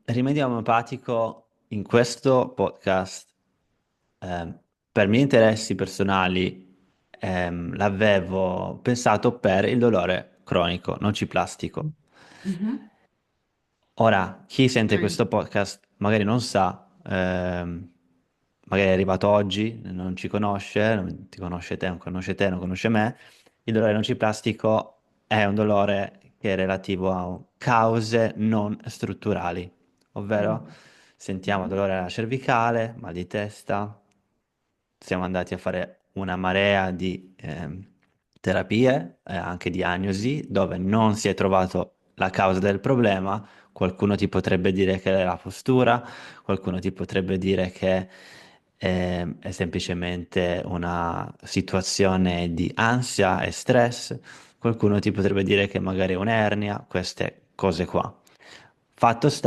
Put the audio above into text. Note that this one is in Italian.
rimedio omeopatico in questo podcast, ehm, per miei interessi personali, l'avevo pensato per il dolore cronico, nociplastico. Mhm. Ora, chi sente Ok. questo podcast magari non sa, magari è arrivato oggi, non ci conosce, non ti conosce te, non conosce te, non conosce me. Il dolore nociplastico è un dolore che è relativo a cause non strutturali, ovvero Mm. sentiamo Mhm. dolore alla cervicale, mal di testa, siamo andati a fare una marea di terapie, anche diagnosi, dove non si è trovato la causa del problema. Qualcuno ti potrebbe dire che è la postura, qualcuno ti potrebbe dire che è semplicemente una situazione di ansia e stress, qualcuno ti potrebbe dire che magari è un'ernia, queste cose qua. Fatto sta